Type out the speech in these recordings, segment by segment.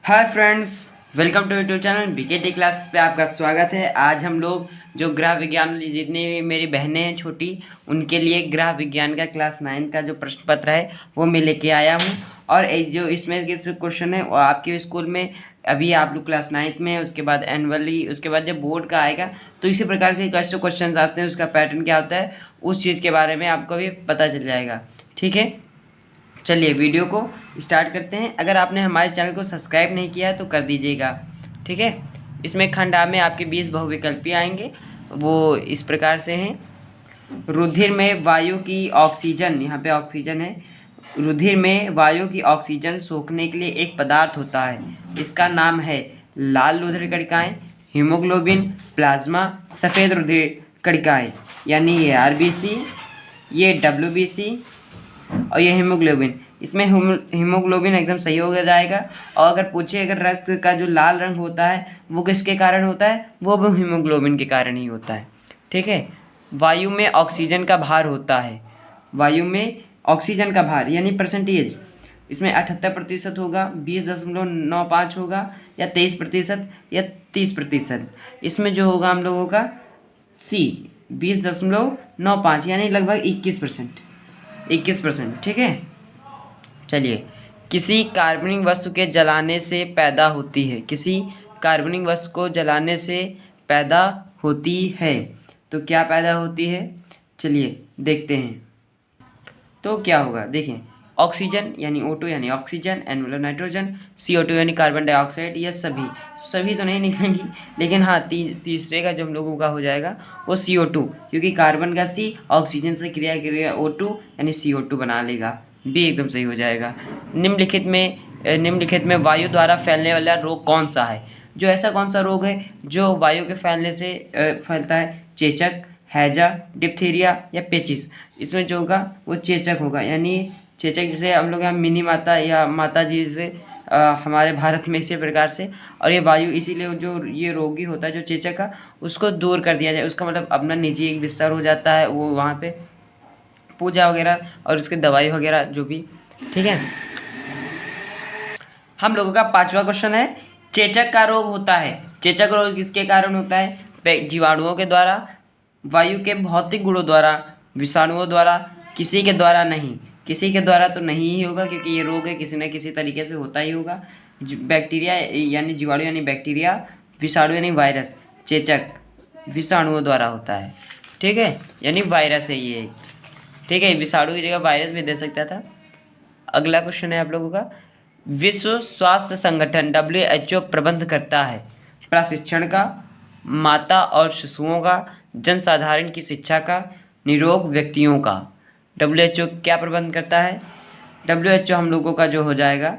Hi friends, welcome to YouTube channel BKT classes पे आपका स्वागत है। आज हम लोग जो ग्रह विज्ञान जितनी भी मेरी बहनें हैं छोटी, उनके लिए ग्रह विज्ञान का क्लास 9 का जो प्रश्न पत्र है वो मैं लेके आया हूँ। और एक जो इसमें के क्वेश्चन है वो आपके स्कूल में अभी आप लोग क्लास 9 में, उसके बाद एनुअली, उसके बाद जब बोर्ड का आएगा तो इसी प्रकार के कैसे क्वेश्चन आते हैं, उसका पैटर्न क्या होता है, उस चीज़ के बारे में आपको भी पता चल जाएगा। ठीक है, चलिए वीडियो को स्टार्ट करते हैं। अगर आपने हमारे चैनल को सब्सक्राइब नहीं किया है तो कर दीजिएगा। ठीक है, इसमें खंड आ में आपके 20 बहुविकल्पी आएंगे, वो इस प्रकार से हैं। रुधिर में वायु की ऑक्सीजन, यहाँ पे ऑक्सीजन है। रुधिर में वायु की ऑक्सीजन सोखने के लिए एक पदार्थ होता है, इसका नाम है लाल रुधिर कणिकाएँ, हीमोग्लोबिन, प्लाज्मा, सफ़ेद रुधिर कणिकाएँ, यानी ये आरबीसी, ये डब्ल्यूबीसी और ये हीमोग्लोबिन। इसमें हीमोग्लोबिन एकदम सही हो जाएगा। और अगर पूछे अगर रक्त का जो लाल रंग होता है वो किसके कारण होता है, वो भी हीमोग्लोबिन के कारण ही होता है। ठीक है, वायु में ऑक्सीजन का भार होता है, वायु में ऑक्सीजन का भार यानी परसेंटेज, इसमें 78% होगा, 20.95 होगा, या 23% या 30%। इसमें जो होगा हम लोगों का सी 20.95 यानी लगभग 21%। ठीक है, चलिए, किसी कार्बनिक वस्तु के जलाने से पैदा होती है, किसी कार्बनिक वस्तु को जलाने से पैदा होती है, तो क्या पैदा होती है, चलिए देखते हैं। तो क्या होगा, देखें, ऑक्सीजन यानी O2 यानी ऑक्सीजन, N मतलब नाइट्रोजन, CO2 यानी कार्बन डाइऑक्साइड, ये सभी तो नहीं निकलेंगी, लेकिन हाँ तीसरे का जो हम लोगों का हो जाएगा वो CO2, क्योंकि कार्बन का C ऑक्सीजन से क्रिया करेगा O2 यानी CO2 बना लेगा, बी एकदम सही हो जाएगा। निम्नलिखित में वायु द्वारा फैलने वाला रोग कौन सा है, जो ऐसा कौन सा रोग है जो वायु के फैलने से फैलता है, चेचक, हैजा, डिप्थीरिया या पेचिस। इसमें जो होगा वो चेचक होगा, यानी चेचक जिसे हम लोग यहाँ मिनी माता या माता जी से हमारे भारत में इसी प्रकार से। और ये वायु इसीलिए जो ये रोगी होता है जो चेचक का, उसको दूर कर दिया जाए, उसका मतलब अपना निजी एक बिस्तर हो जाता है, वो वहाँ पे पूजा वगैरह और उसके दवाई वगैरह जो भी। ठीक है, हम लोगों का 5वां क्वेश्चन है, चेचक का रोग होता है, चेचक रोग किसके कारण होता है, जीवाणुओं के द्वारा, वायु के भौतिक गुणों द्वारा, विषाणुओं द्वारा, किसी के द्वारा नहीं, किसी के द्वारा तो नहीं ही होगा क्योंकि ये रोग है किसी न किसी तरीके से होता ही होगा। बैक्टीरिया यानी जीवाणु यानी बैक्टीरिया, विषाणु यानी वायरस, चेचक विषाणुओं द्वारा होता है। ठीक है, यानी वायरस है ये। ठीक है, विषाणु की जगह वायरस भी दे सकता था। अगला क्वेश्चन है आप लोगों का, विश्व स्वास्थ्य संगठन WHO प्रबंध करता है प्रशिक्षण का, माता और शिशुओं का, जनसाधारण की शिक्षा का, निरोग व्यक्तियों का। WHO क्या प्रबंध करता है, WHO हम लोगों का जो हो जाएगा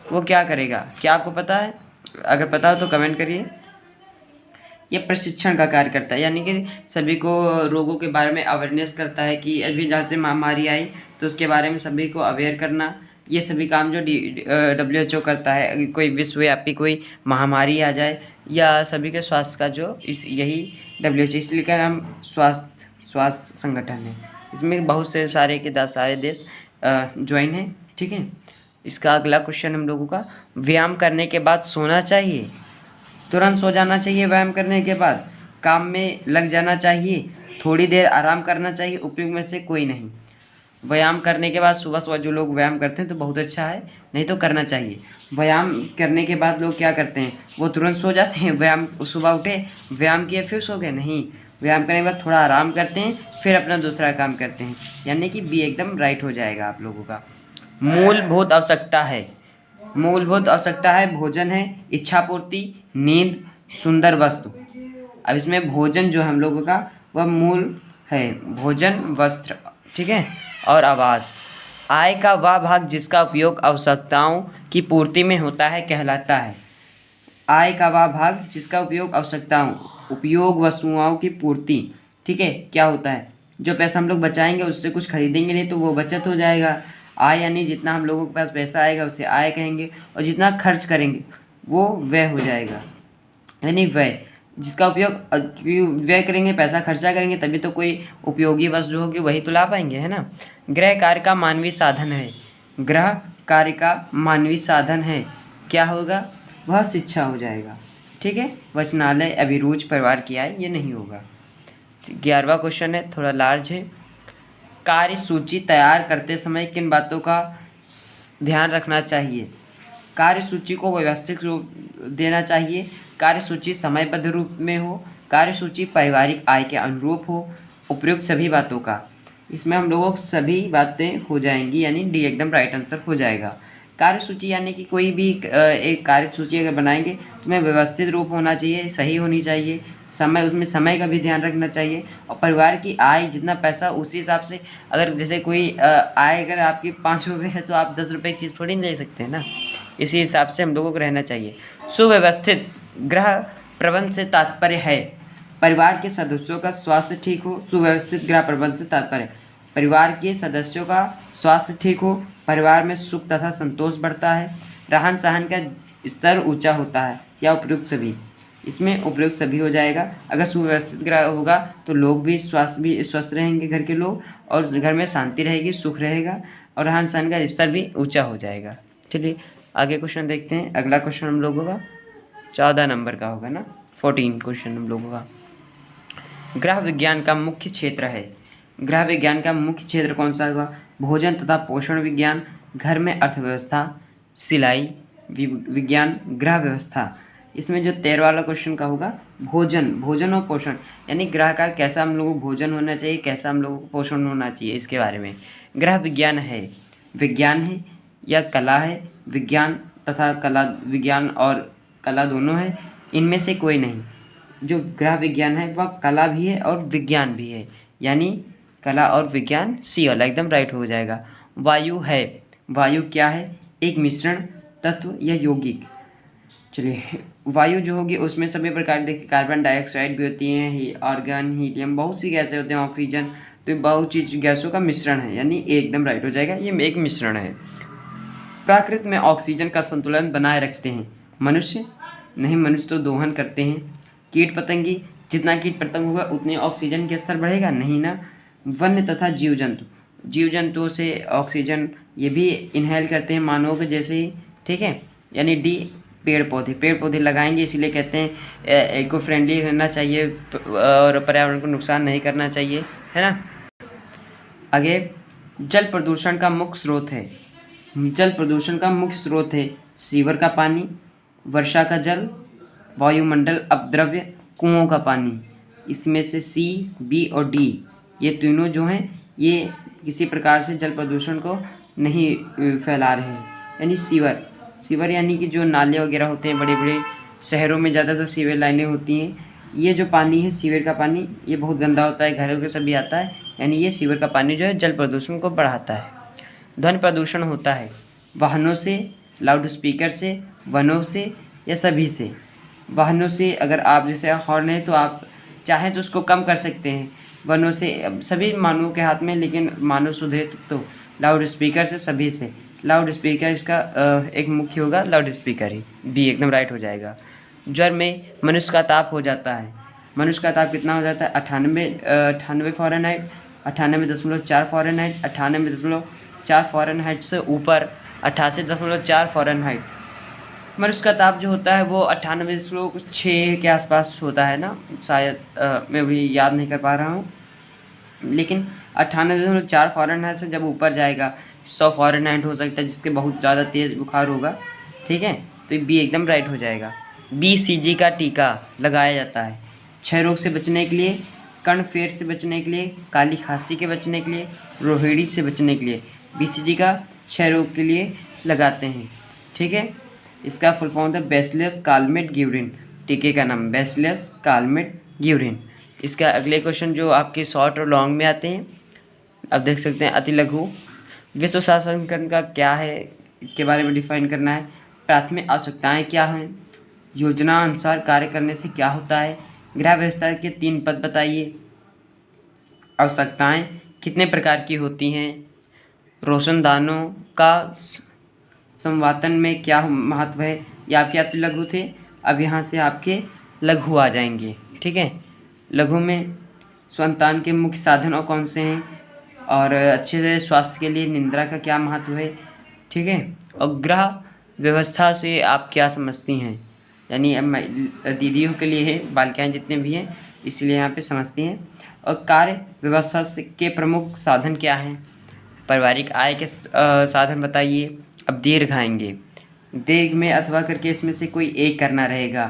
वो क्या करेगा, क्या आपको पता है, अगर पता हो तो कमेंट करिए। ये प्रशिक्षण का कार्य करता है, यानी कि सभी को रोगों के बारे में अवेयरनेस करता है कि अभी जहाँ से महामारी आई तो उसके बारे में सभी को अवेयर करना, ये सभी काम जो WHO करता है। कोई विश्वव्यापी कोई महामारी आ जाए या सभी के स्वास्थ्य का जो यही WHO, इसलिए का नाम स्वास्थ्य संगठन है। इसमें बहुत से सारे देश ज्वाइन हैं। ठीक है, इसका अगला क्वेश्चन हम लोगों का, व्यायाम करने के बाद सोना चाहिए, तुरंत सो जाना चाहिए, व्यायाम करने के बाद काम में लग जाना चाहिए, थोड़ी देर आराम करना चाहिए, उपयोग में से कोई नहीं। व्यायाम करने के बाद सुबह जो लोग व्यायाम करते हैं तो बहुत अच्छा है, नहीं तो करना चाहिए। व्यायाम करने के बाद लोग क्या करते हैं, वो तुरंत सो जाते हैं, व्यायाम सुबह उठे व्यायाम किए फिर सो गए, नहीं, व्यायाम करने के बाद थोड़ा आराम करते हैं फिर अपना दूसरा काम करते हैं, यानी कि बी एकदम राइट हो जाएगा आप लोगों का। मूलभूत आवश्यकता है, मूलभूत आवश्यकता है, भोजन है, इच्छा पूर्ति, नींद, सुंदर वस्तु। अब इसमें भोजन जो हम लोगों का वह मूल है, भोजन, वस्त्र, ठीक है, और आवास। आय का वह भाग जिसका उपयोग आवश्यकताओं की पूर्ति में होता है कहलाता है, आय का वह भाग जिसका उपयोग आवश्यकताओं, उपयोग वस्तुओं की पूर्ति। ठीक है, क्या होता है, जो पैसा हम लोग बचाएंगे उससे कुछ खरीदेंगे नहीं तो वो बचत हो जाएगा। आय यानी जितना हम लोगों के पास पैसा आएगा उसे आय कहेंगे, और जितना खर्च करेंगे वो व्यय हो जाएगा, यानी व्यय, जिसका उपयोग व्यय करेंगे, पैसा खर्चा करेंगे तभी तो कोई उपयोगी वस्तु जो होगी वही तो ला पाएंगे, है ना। गृह कार्य का मानवीय साधन है, गृह कार्य का मानवीय साधन है, क्या होगा, वह शिक्षा हो जाएगा। ठीक है, वाचनालय, अभिरुचि, परिवार की आय, ये नहीं होगा। 11वां क्वेश्चन है, थोड़ा लार्ज है। कार्य सूची तैयार करते समय किन बातों का ध्यान रखना चाहिए? कार्य सूची को व्यवस्थित रूप देना चाहिए, कार्य सूची समयबद्ध रूप में हो, कार्य सूची पारिवारिक आय के अनुरूप हो, उपयुक्त सभी बातों का। इसमें हम लोगों को सभी बातें हो जाएंगी, यानी डी एकदम राइट आंसर हो जाएगा। कार्य सूची यानी कि कोई भी एक कार्य सूची अगर बनाएंगे तो उसमें व्यवस्थित रूप होना चाहिए, सही होनी चाहिए, समय, उसमें समय का भी ध्यान रखना चाहिए, और परिवार की आय जितना पैसा उसी हिसाब से, अगर जैसे कोई आय अगर आपकी 5 रुपये है तो आप 10 रुपये की चीज़ थोड़ी नहीं ले सकते हैं ना, इसी हिसाब से हम लोगों को रहना चाहिए। सुव्यवस्थित गृह प्रबंध से तात्पर्य है परिवार के सदस्यों का स्वास्थ्य ठीक हो। सुव्यवस्थित गृह प्रबंध से तात्पर्य परिवार के सदस्यों का स्वास्थ्य ठीक हो, परिवार में सुख तथा संतोष बढ़ता है, रहन सहन का स्तर ऊंचा होता है, या उपयुक्त सभी। इसमें उपयुक्त सभी हो जाएगा। अगर सुव्यवस्थित गृह होगा तो लोग भी स्वस्थ रहेंगे, घर के लोग, और घर में शांति रहेगी, सुख रहेगा, और रहन सहन का स्तर भी ऊंचा हो जाएगा। चलिए आगे क्वेश्चन देखते हैं। अगला क्वेश्चन हम लोगों का 14 नंबर का होगा ना, 14 क्वेश्चन हम लोगों का। गृह विज्ञान का मुख्य क्षेत्र है। गृह विज्ञान का मुख्य क्षेत्र कौन सा होगा? भोजन तथा पोषण विज्ञान, घर में अर्थव्यवस्था, सिलाई विज्ञान, गृह व्यवस्था। इसमें जो 13 वाला क्वेश्चन का होगा भोजन और पोषण, यानी गृह का कैसा हम लोगों को भोजन होना चाहिए, कैसा हम लोगों को पोषण होना चाहिए, इसके बारे में। गृह विज्ञान है या कला है? विज्ञान तथा कला, विज्ञान और कला दोनों है, इनमें से कोई नहीं। जो गृह विज्ञान है वह कला भी है और विज्ञान भी है, यानी कला और विज्ञान, सी वाला एकदम राइट हो जाएगा। वायु है, वायु क्या है? एक मिश्रण तत्व या यौगिक। चलिए वायु जो होगी उसमें सभी प्रकार के, कार्बन डाइऑक्साइड भी होती हैं, आर्गन, हीलियम, बहुत सी गैसें होते हैं, ऑक्सीजन, तो बहुत चीज गैसों का मिश्रण है, यानी एकदम राइट हो जाएगा, ये एक मिश्रण है। प्रकृति में ऑक्सीजन का संतुलन बनाए रखते हैं मनुष्य? नहीं, मनुष्य तो दोहन करते हैं। कीट पतंगी, जितना कीट पतंग होगा उतने ऑक्सीजन का स्तर बढ़ेगा? नहीं ना। वन्य तथा जीव जंतु, जीव जंतुओं से ऑक्सीजन ये भी इनहेल करते हैं मानवों के जैसे ही। ठीक है, यानी डी पेड़ पौधे लगाएंगे, इसीलिए कहते हैं इको फ्रेंडली रहना चाहिए और पर्यावरण को नुकसान नहीं करना चाहिए, है ना। आगे, जल प्रदूषण का मुख्य स्रोत है। जल प्रदूषण का मुख्य स्रोत है सीवर का पानी, वर्षा का जल, वायुमंडल अपद्रव्य, कुओं का पानी। इसमें से सी, बी और डी, ये तीनों जो हैं ये किसी प्रकार से जल प्रदूषण को नहीं फैला रहे हैं। यानी सीवर यानी कि जो नाले वगैरह होते हैं, बड़े बड़े शहरों में ज़्यादातर सीवर लाइनें होती हैं, ये जो पानी है सीवर का पानी, ये बहुत गंदा होता है, घरों के सभी आता है, यानी ये सीवर का पानी जो है जल प्रदूषण को बढ़ाता है। ध्वनि प्रदूषण होता है वाहनों से, लाउड स्पीकर से, वनों से, या सभी से। वाहनों से अगर आप जैसे हॉर्न है तो आप चाहें तो उसको कम कर सकते हैं, वनों से सभी मानवों के हाथ में, लेकिन मानव सुधरे तो लाउड स्पीकर से, सभी से। लाउड स्पीकर इसका एक मुख्य होगा, लाउड स्पीकर ही, बी एकदम राइट हो जाएगा। ज्वर में मनुष्य का ताप हो जाता है। मनुष्य का ताप कितना हो जाता है? 98 फ़ारेनहाइट, 98.4 फ़ारेनहाइट, 98.4 फ़ारेनहाइट से ऊपर 88.4 फ़ारेनहाइट। मनुष्य का ताप जो होता है वो 98.6 के आसपास होता है ना, शायद मैं भी याद नहीं कर पा रहा हूँ, लेकिन 98.4 फ़ारेनहाइट से जब ऊपर जाएगा 100 फ़ारेनहाइट हो सकता है, जिसके बहुत ज़्यादा तेज़ बुखार होगा। ठीक है, तो बी एकदम राइट हो जाएगा। BCG का टीका लगाया जाता है क्षय रोग से बचने के लिए, कर्णफेर से बचने के लिए, काली खांसी के बचने के लिए, रोहिणी से बचने के लिए BCG का क्षय रोग के लिए लगाते हैं। ठीक है, इसका फुल फॉर्म था बैसिलस कालमेट ग्यूरिन, टीके का नाम बैसिलस कालमेट ग्यूरिन। इसका अगले क्वेश्चन जो आपके शॉर्ट और लॉन्ग में आते हैं, अब देख सकते हैं। अति लघु विश्व शासन का क्या है, इसके बारे में डिफाइन करना है। प्राथमिक आवश्यकताएं क्या हैं, योजना अनुसार कार्य करने से क्या होता है, गृह व्यवस्था के 3 पद बताइए, आवश्यकताएं कितने प्रकार की होती हैं, रोशनदानों का संवातन में क्या महत्व है। ये आपके अति लघु थे, अब यहाँ से आपके लघु आ जाएंगे। ठीक है, लघु में संतान के मुख्य साधन और कौन से हैं, और अच्छे से स्वास्थ्य के लिए निद्रा का क्या महत्व है। ठीक है, और गृह व्यवस्था से आप क्या समझती हैं? यानी दीदियों के लिए है, बालिकाएँ जितने भी हैं इसलिए यहाँ पे समझती हैं। और कार्य व्यवस्था से के प्रमुख साधन क्या हैं? पारिवारिक आय के साधन बताइए। अब दीर्घ आएंगे, दीर्घ में अथवा करके इसमें से कोई एक करना रहेगा,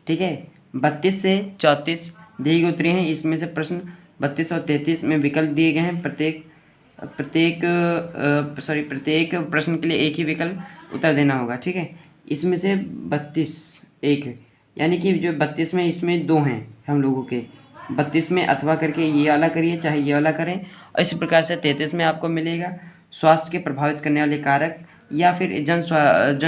ठीक है। 32 से 34 दीर्घ उत्तरी हैं, इसमें से प्रश्न 32 और 33 में विकल्प दिए गए हैं। प्रत्येक प्रश्न के लिए एक ही विकल्प उत्तर देना होगा, ठीक है। इसमें से 32 एक है, यानी कि जो 32 में इसमें 2 हैं हम लोगों के। 32 में अथवा करके ये वाला करिए चाहे ये वाला करें। और इसी प्रकार से 33 में आपको मिलेगा स्वास्थ्य के प्रभावित करने वाले कारक या फिर जन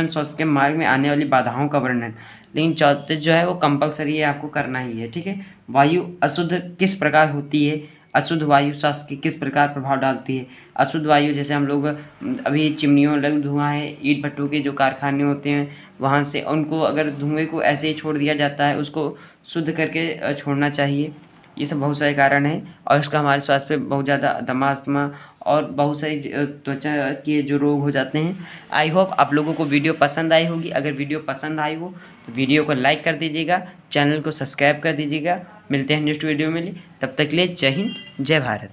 स्वास्थ्य के मार्ग में आने वाली बाधाओं का वर्णन। लेकिन 34 जो है वो कंपलसरी है, आपको करना ही है, ठीक है। वायु अशुद्ध किस प्रकार होती है? अशुद्ध वायु स्वास्थ्य की किस प्रकार प्रभाव डालती है? अशुद्ध वायु जैसे हम लोग अभी चिमनियों लग धुआं है, ईंट भट्टों के जो कारखाने होते हैं वहाँ से उनको अगर धुएँ को ऐसे ही छोड़ दिया जाता है, उसको शुद्ध करके छोड़ना चाहिए। ये सब बहुत सारे कारण हैं और इसका हमारे स्वास्थ्य पे बहुत ज़्यादा दमा, अस्थमा और बहुत सारी त्वचा के जो रोग हो जाते हैं। आई होप आप लोगों को वीडियो पसंद आई होगी। अगर वीडियो पसंद आई हो तो वीडियो को लाइक कर दीजिएगा, चैनल को सब्सक्राइब कर दीजिएगा। मिलते हैं नेक्स्ट वीडियो में, तब तक के लिए जय हिंद, जय भारत।